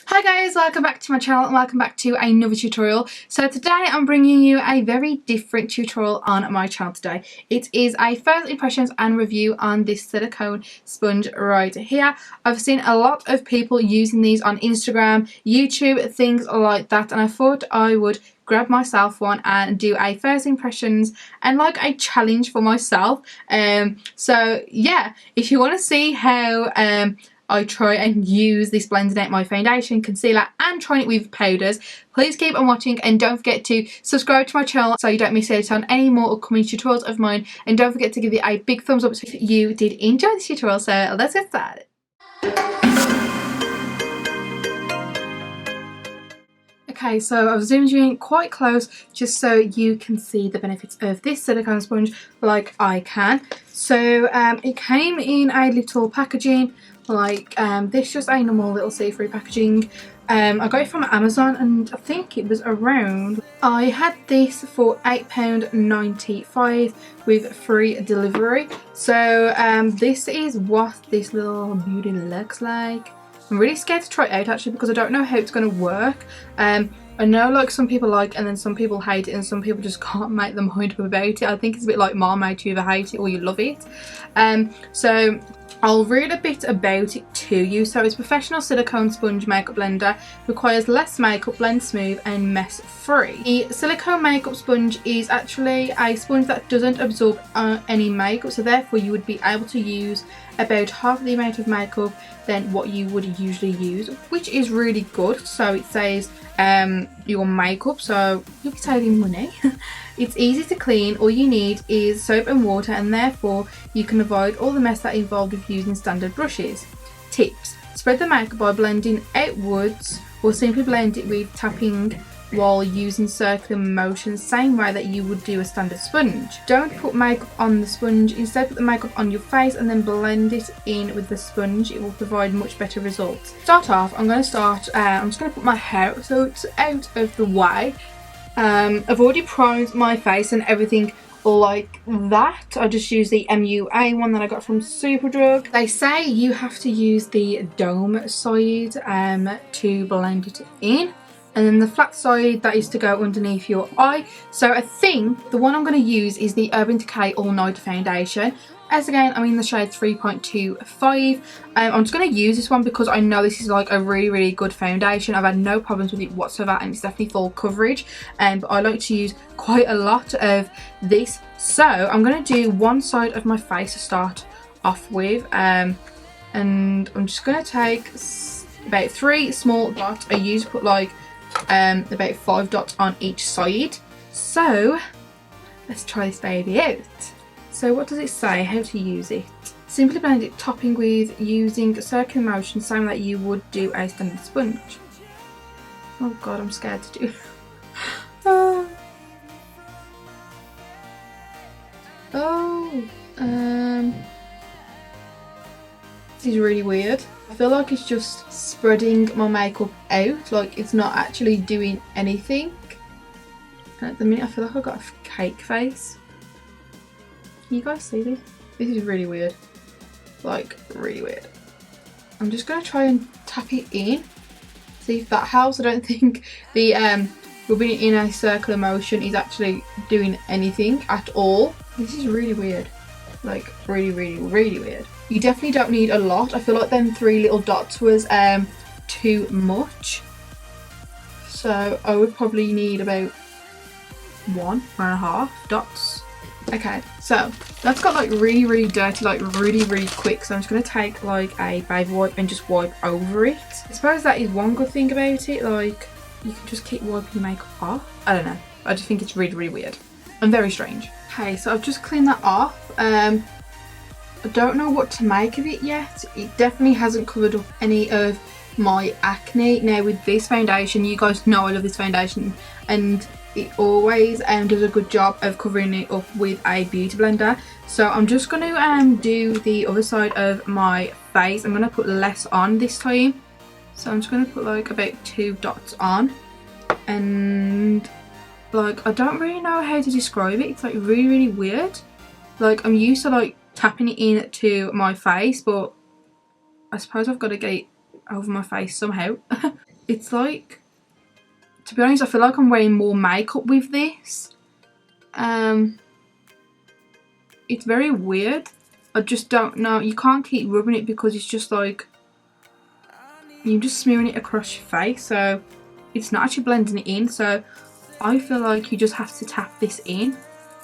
Hi guys, welcome back to my channel and welcome back to another tutorial. So today I'm bringing you a very different tutorial on my channel today. It is a first impressions and review on this silicone sponge right here. I've seen a lot of people using these on Instagram, YouTube, things like that, and I thought I would grab myself one and do a first impressions and like a challenge for myself. So yeah, if you want to see how I try and use this blending out my foundation, concealer and trying it with powders, please keep on watching and don't forget to subscribe to my channel so you don't miss out on any more upcoming tutorials of mine, and don't forget to give it a big thumbs up if you did enjoy this tutorial. So let's get started. Okay, so I've zoomed you in quite close just so you can see the benefits of this silicone sponge like I can. So it came in a little packaging like this, just a normal little see-through packaging. I got it from Amazon and I think it was around, I had this for £8.95 with free delivery. So this is what this little beauty looks like. I'm really scared to try it out actually because I don't know how it's going to work. I know like some people like and then some people hate it and some people just can't make their mind up about it. I think it's a bit like Marmite, you either hate it or you love it. So I'll read a bit about it to you. So it's professional silicone sponge makeup blender, requires less makeup, blend smooth and mess free. The silicone makeup sponge is actually a sponge that doesn't absorb any makeup, so therefore you would be able to use about half the amount of makeup than what you would usually use, which is really good. So it saves your makeup, so you'll be saving money. It's easy to clean, all you need is soap and water, and therefore you can avoid all the mess that involved with using standard brushes. Tips: spread the makeup by blending outwards or simply blend it with tapping while using circular motions, same way that you would do a standard sponge. Don't put makeup on the sponge, instead put the makeup on your face and then blend it in with the sponge. It will provide much better results. Start off, I'm just going to put my hair so it's out of the way. I've already primed my face and everything like that. I just used the MUA one that I got from Superdrug. They say you have to use the dome side to blend it in, and then the flat side that is to go underneath your eye. So I think the one I'm going to use is the Urban Decay All Night Foundation. As again, I'm in the shade 3.25. I'm just going to use this one because I know this is like a really good foundation. I've had no problems with it whatsoever and it's definitely full coverage. But I like to use quite a lot of this. So I'm going to do one side of my face to start off with. And I'm just going to take about 3 small dots. I usually put like about 5 dots on each side. So let's try this baby out. So what does it say? How to use it? Simply blend it, topping with using circular motion, same like you would do a standard sponge. Oh god, I'm scared to do. This is really weird. I feel like it's just spreading my makeup out, like it's not actually doing anything. And at the minute I feel like I've got a cake face. Can you guys see this? This is really weird. Like, really weird. I'm just going to try and tap it in. See if that helps. I don't think the rubbing it in a circular motion is actually doing anything at all. This is really weird. Like, really weird. You definitely don't need a lot. I feel like them 3 little dots was too much. So I would probably need about 1.5 dots. Okay, so that's got like really dirty, like really quick, so I'm just going to take like a baby wipe and just wipe over it. I suppose that is one good thing about it, like you can just keep wiping your makeup off. I don't know, I just think it's really weird and very strange. Okay, so I've just cleaned that off. I don't know what to make of it yet. It definitely hasn't covered up any of my acne. Now with this foundation, you guys know I love this foundation and it always does a good job of covering it up with a beauty blender. So I'm just going to do the other side of my face. I'm going to put less on this time. So I'm just going to put like about 2 dots on. And like, I don't really know how to describe it. It's like really weird. Like, I'm used to like tapping it into my face, but I suppose I've got to get it over my face somehow. it's like, to be honest, I feel like I'm wearing more makeup with this. It's very weird. I just don't know. You can't keep rubbing it because it's just like, you're just smearing it across your face, so it's not actually blending it in. So I feel like you just have to tap this in.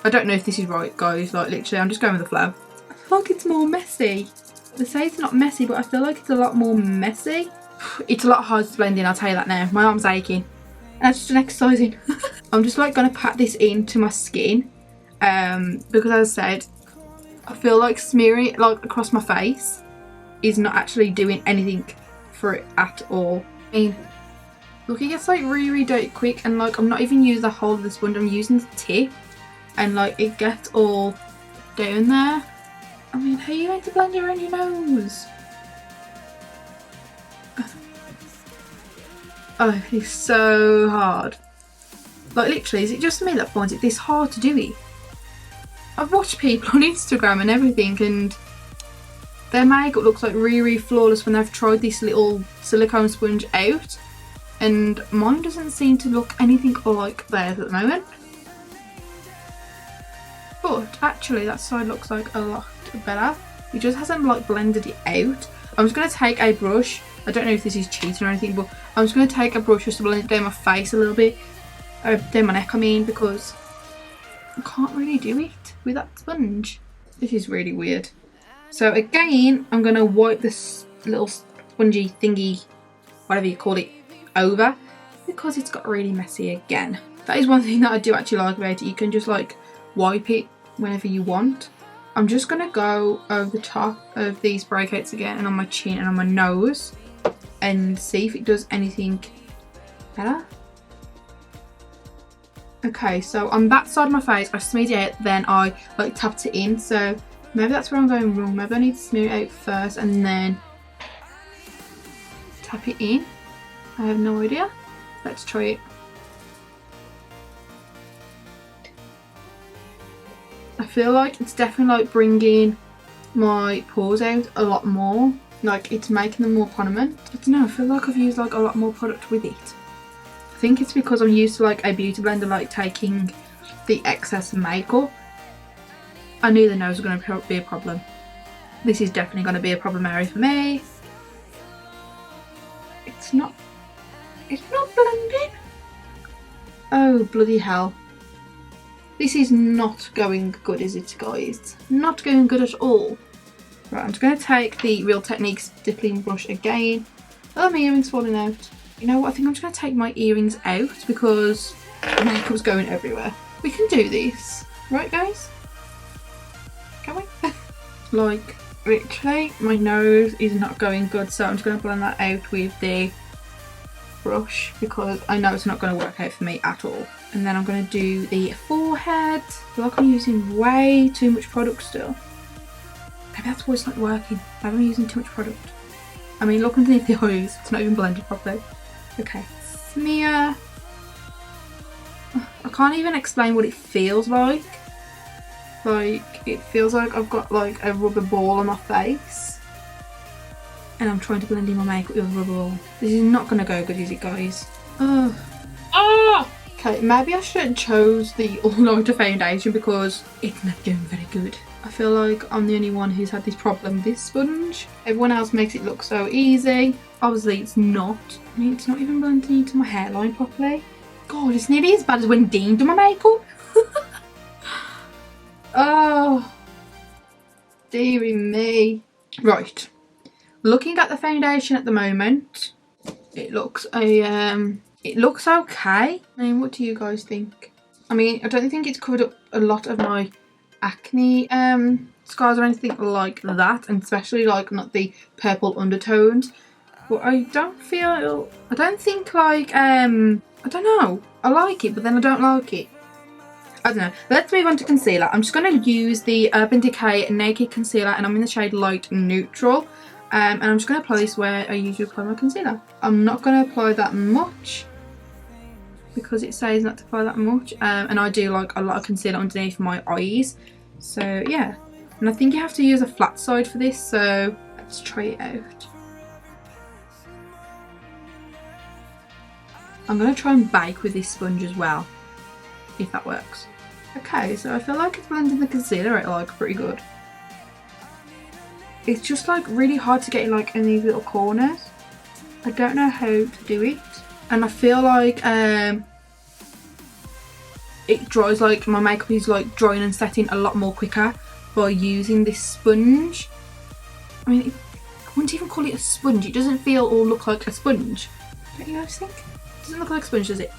I don't know if this is right, guys. Like, literally, I'm just going with the flow. I feel like it's more messy. They say it's not messy, but I feel like it's a lot more messy. It's a lot harder to blend in, I'll tell you that now. My arm's aching. And it's just an exercising. I'm just like gonna pat this into my skin. Because as I said, I feel like smearing it like across my face is not actually doing anything for it at all. I mean, look, it gets like really dirty quick, and like I'm not even using the whole of the sponge, I'm using the tip, and like it gets all down there. I mean, how are you going to blend it around your nose? Oh, it's so hard. Like, literally, is it just me that finds it this hard to do it? I've watched people on Instagram and everything, and their makeup looks like really flawless when they've tried this little silicone sponge out, and mine doesn't seem to look anything like theirs at the moment. But actually that side looks like a lot better. It just hasn't like blended it out. I'm just going to take a brush. I don't know if this is cheating or anything, but I'm just going to take a brush just to blend it down my face a little bit. Down my neck, I mean, because I can't really do it with that sponge. This is really weird. So again, I'm going to wipe this little spongy thingy, whatever you call it, over, because it's got really messy again. That is one thing that I do actually like about it. You can just like wipe it whenever you want. I'm just going to go over the top of these breakouts again, and on my chin and on my nose, and see if it does anything better. Okay, so on that side of my face I smeared it out, then I like tapped it in, so maybe that's where I'm going wrong. Maybe I need to smear it out first and then tap it in. I have no idea. Let's try it. I feel like it's definitely like bringing my pores out a lot more. Like, it's making them more prominent. I don't know, I feel like I've used like a lot more product with it. I think it's because I'm used to like a beauty blender, like taking the excess makeup. I knew the nose was going to be a problem. This is definitely going to be a problem area for me. It's not blending. Oh, bloody hell. This is not going good, is it, guys? Not going good at all. Right, I'm just going to take the Real Techniques stippling brush again. Oh, my earring's falling out. You know what, I think I'm just going to take my earrings out because the makeup's going everywhere. We can do this. Right, guys? Can we? Like, literally, my nose is not going good, so I'm just going to blend that out with the brush because I know it's not going to work out for me at all. And then I'm going to do the forehead. I feel like I'm using way too much product still. Maybe that's why it's not working. Maybe I'm using too much product. I mean, look underneath the eyes. It's not even blended properly. Okay, smear. I can't even explain what it feels like. Like, it feels like I've got like a rubber ball on my face. And I'm trying to blend in my makeup with a rubber ball. This is not going to go good, is it, guys? Oh. Oh! Okay, maybe I should have chose the all-nighter foundation because it's not doing very good. I feel like I'm the only one who's had this problem with this sponge. Everyone else makes it look so easy. Obviously it's not. I mean, it's not even blending into my hairline properly. God, it's nearly as bad as when Dean did my makeup. Oh, dearie me. Right, looking at the foundation at the moment, it looks it looks okay. I mean, what do you guys think? I mean, I don't think it's covered up a lot of my acne scars or anything like that, and especially like not the purple undertones. But I don't think like I don't know. I like it, but then I don't like it. I don't know. Let's move on to concealer. I'm just going to use the Urban Decay Naked Concealer, and I'm in the shade Light Neutral. And I'm just going to apply this where I usually apply my concealer. I'm not going to apply that much because it says not to apply that much. And I do like a lot of concealer underneath my eyes. So yeah. And I think you have to use a flat side for this. So let's try it out. I'm going to try and bake with this sponge as well, if that works. Okay, so I feel like it's blending the concealer out like pretty good. It's just like really hard to get in like in these little corners. I don't know how to do it. And I feel like it dries, like my makeup is like drying and setting a lot more quicker by using this sponge. I mean, I wouldn't even call it a sponge. It doesn't feel or look like a sponge. Don't you guys think? It doesn't look like a sponge, does it?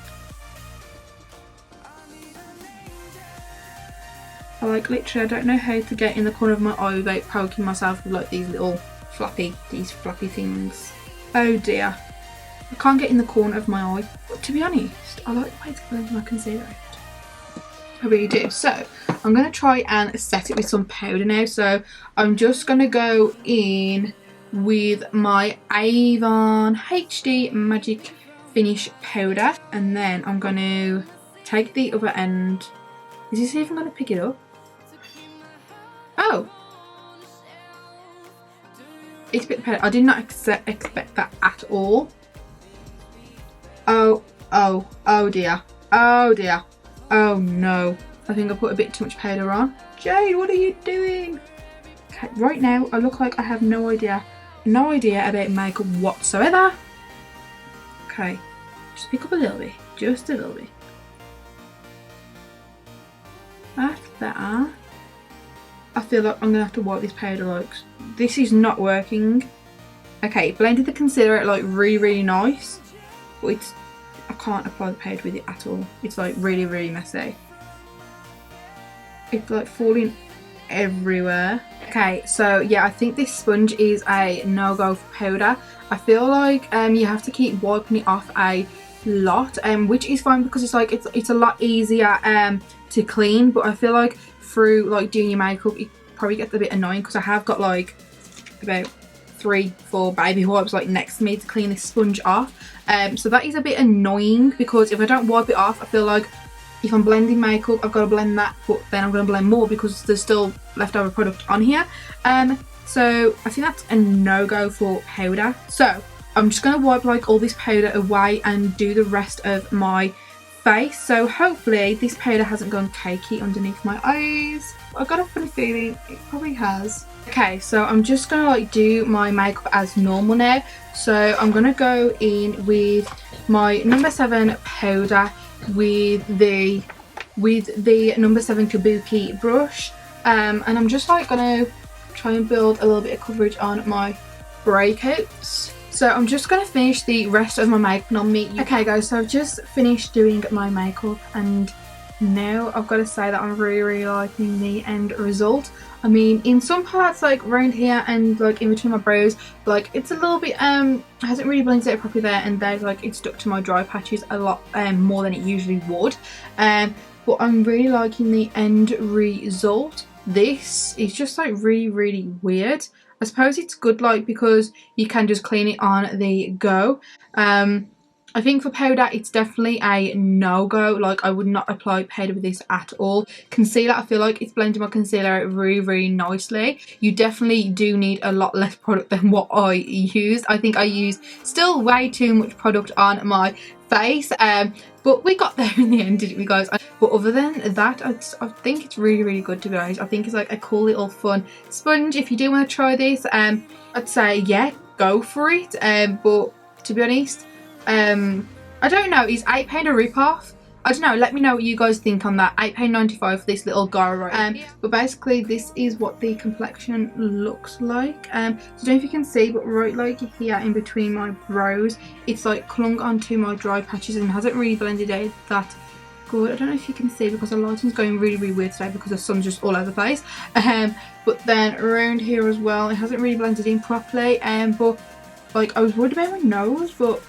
I like literally, I don't know how to get in the corner of my eye without poking myself with like these flappy things. Oh dear. I can't get in the corner of my eye. But to be honest, I like the way it's blending my concealer out. I really do. So I'm going to try and set it with some powder now. So I'm just going to go in with my Avon HD Magic Finish powder. And then I'm going to take the other end. Is this even going to pick it up? Oh, it's a bit powder. I did not expect that at all. Oh dear. Oh dear. Oh no. I think I put a bit too much powder on. Jade, what are you doing? Okay, right now I look like I have no idea about makeup whatsoever. Okay, just pick up a little bit. Just a little bit. That's better. I feel like I'm gonna have to wipe this powder, like this is not working. Okay, blended the concealer out like really nice, but I can't apply the powder with it at all. It's like really messy. It's like falling everywhere. Okay, so yeah, I think this sponge is a no-go for powder. I feel like you have to keep wiping it off a lot, which is fine because it's like it's a lot easier to clean, but I feel like through like doing your makeup it probably gets a bit annoying because I have got like about 3-4 baby wipes like next to me to clean this sponge off, so that is a bit annoying because if I don't wipe it off I feel like if I'm blending makeup I've got to blend that, but then I'm going to blend more because there's still leftover product on here, so I think that's a no-go for powder. So I'm just going to wipe like all this powder away and do the rest of my face. So hopefully this powder hasn't gone cakey underneath my eyes. I've got a funny feeling it probably has. Okay, so I'm just gonna like do my makeup as normal now. So I'm gonna go in with my number 7 powder with the number 7 Kabuki brush, and I'm just like gonna try and build a little bit of coverage on my breakouts. So I'm just going to finish the rest of my makeup on me. Okay guys, so I've just finished doing my makeup and now I've got to say that I'm really liking the end result. I mean, in some parts like around here and like in between my brows, like it's a little bit hasn't really blended out properly there, and there's like it's stuck to my dry patches a lot more than it usually would, but I'm really liking the end result. This is just like really weird. I suppose it's good like because you can just clean it on the go. I think for powder it's definitely a no-go. Like I would not apply powder with this at all. Concealer, I feel like it's blending my concealer out really nicely. You definitely do need a lot less product than what I used. I think I used still way too much product on my face, but we got there in the end, didn't we guys? But other than that, I think it's really good, to be honest. I think it's like a cool little fun sponge. If you do want to try this, I'd say yeah, go for it, but to be honest, I don't know, is £8 a rip-off? I don't know, let me know what you guys think on that. £8.95 for this little guy right. But basically this is what the complexion looks like. So I don't know if you can see, but right like here in between my brows, it's like clung onto my dry patches and hasn't really blended out that good. I don't know if you can see because the lighting's going really weird today because the sun's just all over the place. But then around here as well, it hasn't really blended in properly. But like I was worried about my nose, but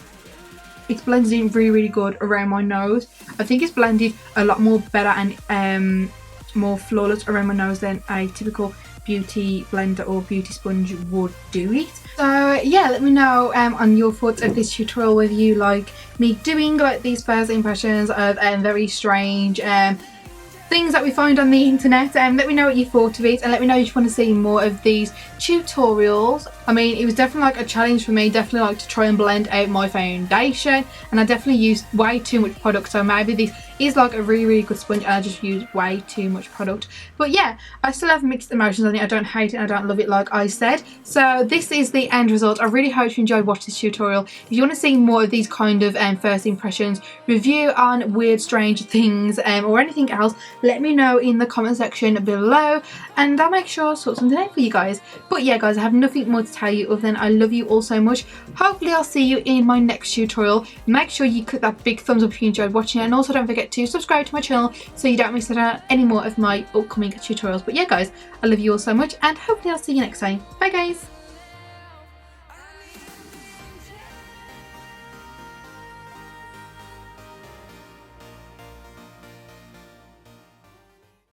it's blended in really good around my nose. I think it's blended a lot more better and more flawless around my nose than a typical beauty blender or beauty sponge would do it. So yeah, let me know on your thoughts of this tutorial, whether you like me doing like these first impressions of very strange things that we find on the internet, and let me know what you thought of it, and let me know if you want to see more of these tutorials. I mean, it was definitely like a challenge for me, definitely like to try and blend out my foundation, and I definitely used way too much product, so maybe this is like a really good sponge and I just used way too much product. But yeah, I still have mixed emotions on it. I don't hate it and I don't love it, like I said. So this is the end result. I really hope you enjoyed watching this tutorial. If you want to see more of these kind of first impressions, review on weird strange things or anything else, let me know in the comment section below and I'll make sure I sort something out for you guys. But yeah guys, I have nothing more to tell you other than I love you all so much. Hopefully I'll see you in my next tutorial. Make sure you click that big thumbs up if you enjoyed watching it, and also don't forget to subscribe to my channel so you don't miss out on any more of my upcoming tutorials. But yeah guys, I love you all so much and hopefully I'll see you next time. Bye guys!